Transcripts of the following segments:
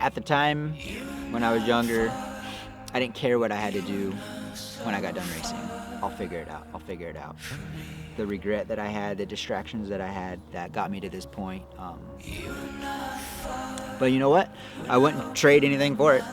At the time, when I was younger, I didn't care what I had to do when I got done racing. I'll figure it out. I'll figure it out. The regret that I had, the distractions that I had, that got me to this point. But you know what? I wouldn't trade anything for it.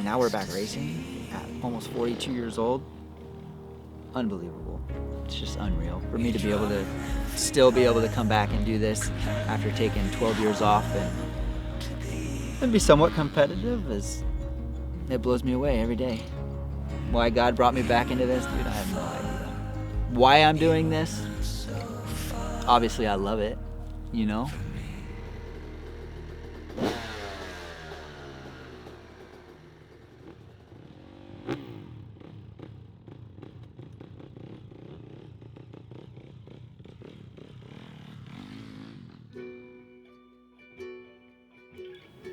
Now we're back racing at almost 42 years old. Unbelievable. It's just unreal for me to be able to still be able to come back and do this after taking 12 years off and be somewhat competitive. It blows me away every day. Why God brought me back into this, dude, I have no idea. Why I'm doing this, obviously I love it, you know?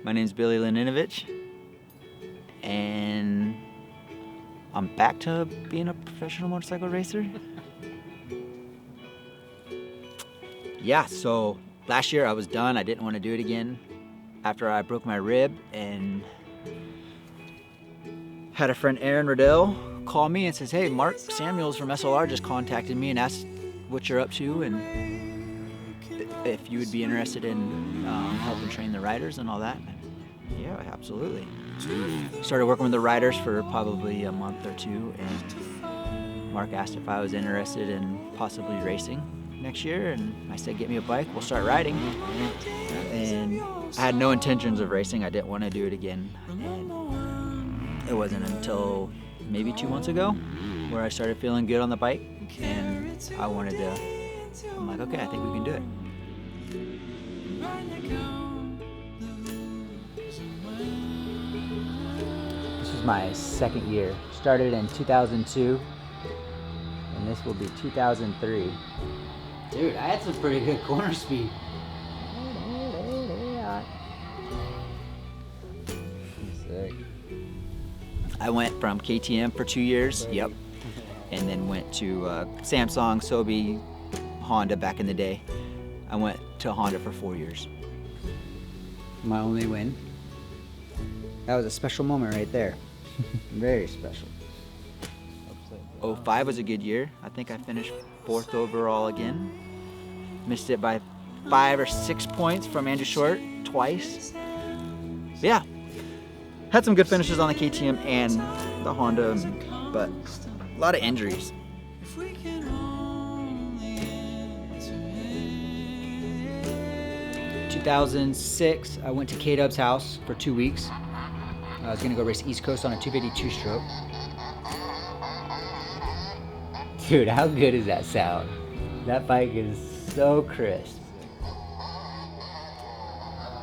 My name's Billy Laninovich, and I'm back to being a professional motorcycle racer. Yeah, so last year I was done. I didn't want to do it again after I broke my rib, and had a friend, Aaron Riddell, call me and says, hey, Mark Samuels from SLR just contacted me and asked what you're up to and if you would be interested in helping train the riders and all that. Yeah, absolutely. Started working with the riders for probably a month or two, and Mark asked if I was interested in possibly racing next year, and I said, get me a bike, we'll start riding. And I had no intentions of racing. I didn't want to do it again. And it wasn't until maybe 2 months ago where I started feeling good on the bike, and I'm like, okay, I think we can do it. This was my second year. Started in 2002, and this will be 2003. Dude, I had some pretty good corner speed. Sick. I went from KTM for 2 years, yep, and then went to Samsung, Sobe, Honda back in the day. I went to Honda for 4 years. My only win. That was a special moment right there. Very special. 05 was a good year. I think I finished 4th overall again. Missed it by 5 or 6 points from Andrew Short twice. But yeah, had some good finishes on the KTM and the Honda, but a lot of injuries. 2006, I went to K-Dub's house for 2 weeks. I was gonna go race East Coast on a 252 stroke. Dude, how good is that sound? That bike is so crisp.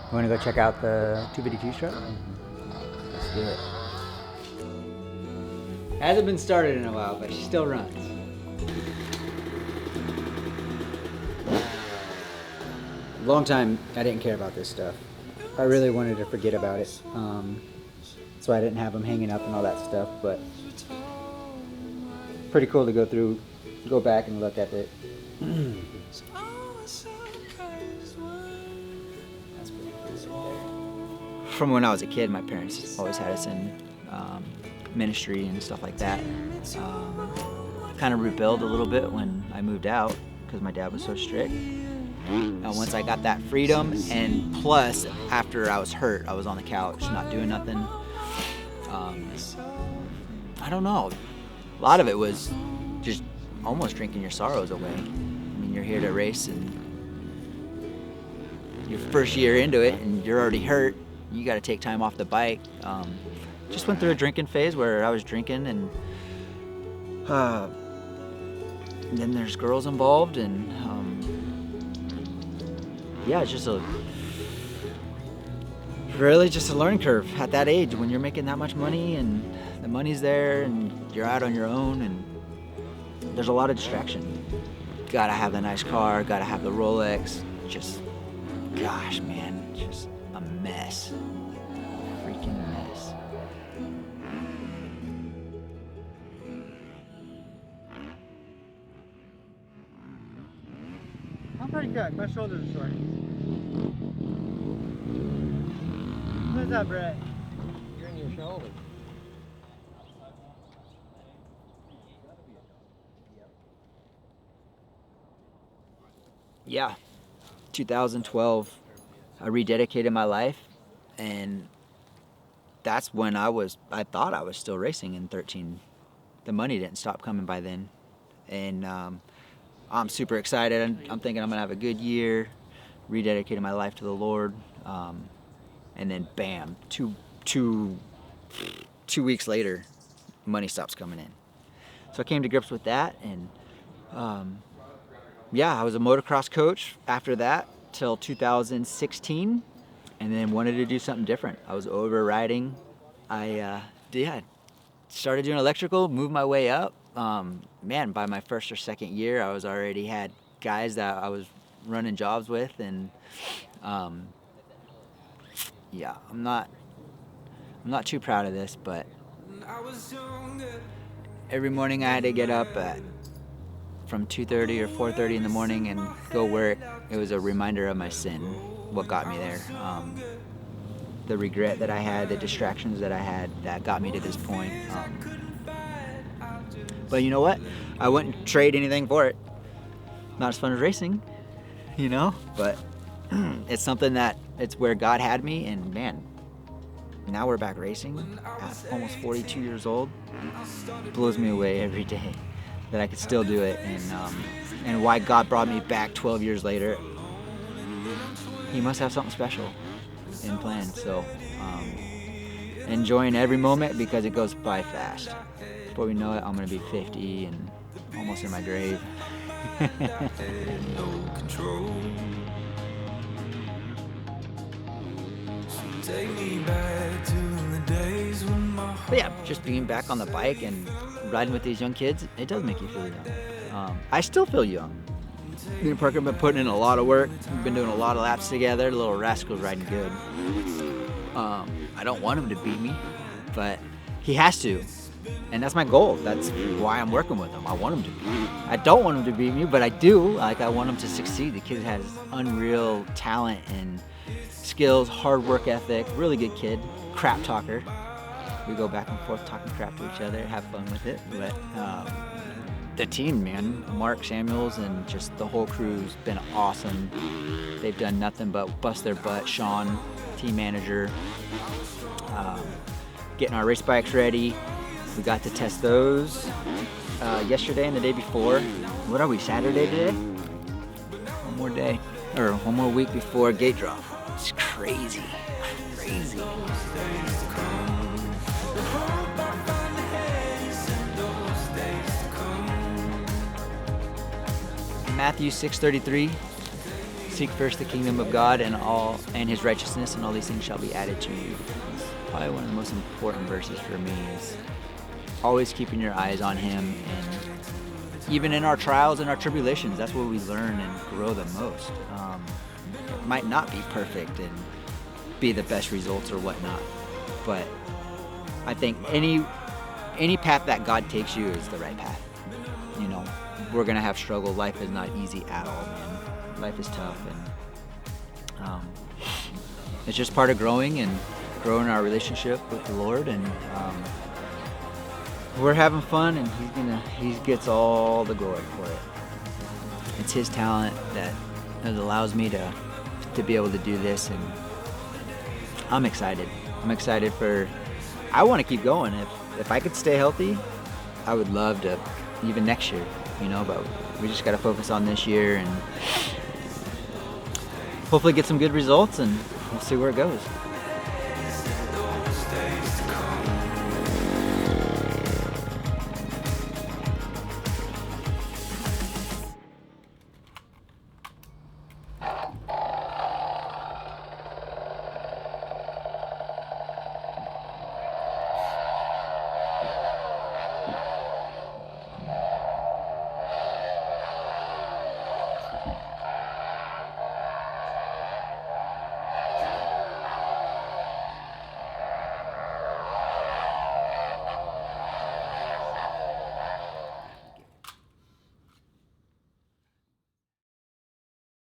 You wanna go check out the 252 stroke? Let's do it. Hasn't been started in a while, but she still runs. Long time I didn't care about this stuff. I really wanted to forget about it. So I didn't have them hanging up and all that stuff, but pretty cool to go back and look at it. That's pretty cool. From when I was a kid, my parents always had us in ministry and stuff like that. Kind of rebelled a little bit when I moved out because my dad was so strict. Once I got that freedom, and plus after I was hurt, I was on the couch not doing nothing. I don't know, a lot of it was just almost drinking your sorrows away. I mean, you're here to race and your first year into it and you're already hurt, you got to take time off the bike. Just went through a drinking phase where I was drinking, and then there's girls involved, and yeah, it's just really just a learning curve at that age when you're making that much money and the money's there and you're out on your own, and there's a lot of distraction. Gotta have the nice car, gotta have the Rolex. Just, gosh, man, just a mess. Freaking mess. I'm pretty good. My shoulders are sore. What's up, Brett? You're in your shoulder. Yeah, 2012, I rededicated my life, and that's when I thought I was still racing in 13. The money didn't stop coming by then, and I'm super excited. I'm thinking I'm gonna have a good year, rededicating my life to the Lord, and then bam, two weeks later, money stops coming in. So I came to grips with that, and yeah, I was a motocross coach after that till 2016, and then wanted to do something different. I was overriding. I started doing electrical, moved my way up. Man, by my first or second year, I was already had guys that I was running jobs with, and yeah, I'm not too proud of this, but every morning I had to get up from 2:30 or 4:30 in the morning and go work. It was a reminder of my sin, what got me there. The regret that I had, the distractions that I had that got me to this point. But you know what? I wouldn't trade anything for it. Not as fun as racing, you know? But it's something that, it's where God had me, and man, now we're back racing at almost 42 years old. It blows me away every day that I could still do it, and why God brought me back 12 years later. He must have something special in plan. So enjoying every moment because it goes by fast. Before we know it, I'm gonna be 50 and almost in my grave. But yeah, just being back on the bike and riding with these young kids, it does make you feel young. I still feel young. Me and Parker have been putting in a lot of work. We've been doing a lot of laps together. Little rascal's riding good. I don't want him to beat me, but he has to. And that's my goal. That's why I'm working with him. I want him to beat me. I don't want him to beat me, but I do. Like, I want him to succeed. The kid has unreal talent and skills, hard work ethic, really good kid, crap talker. We go back and forth talking crap to each other, have fun with it. But the team, man, Mark Samuels and just the whole crew's been awesome. They've done nothing but bust their butt. Sean, team manager, getting our race bikes ready. We got to test those yesterday and the day before. What are we, Saturday today? One more day, or one more week before gate drop. It's crazy, crazy. Matthew 6:33, seek first the kingdom of God and his righteousness, and all these things shall be added to you. It's probably one of the most important verses for me, is always keeping your eyes on him, and even in our trials and our tribulations, that's where we learn and grow the most. It might not be perfect and be the best results or whatnot, but I think any path that God takes you is the right path. You know, we're gonna have struggle. Life is not easy at all, man. Life is tough, and it's just part of growing our relationship with the Lord, and we're having fun, and he gets all the glory for it. It's his talent that allows me to be able to do this, and I'm excited. I want to keep going. If I could stay healthy, I would love to, even next year, you know, but we just got to focus on this year and hopefully get some good results, and we'll see where it goes.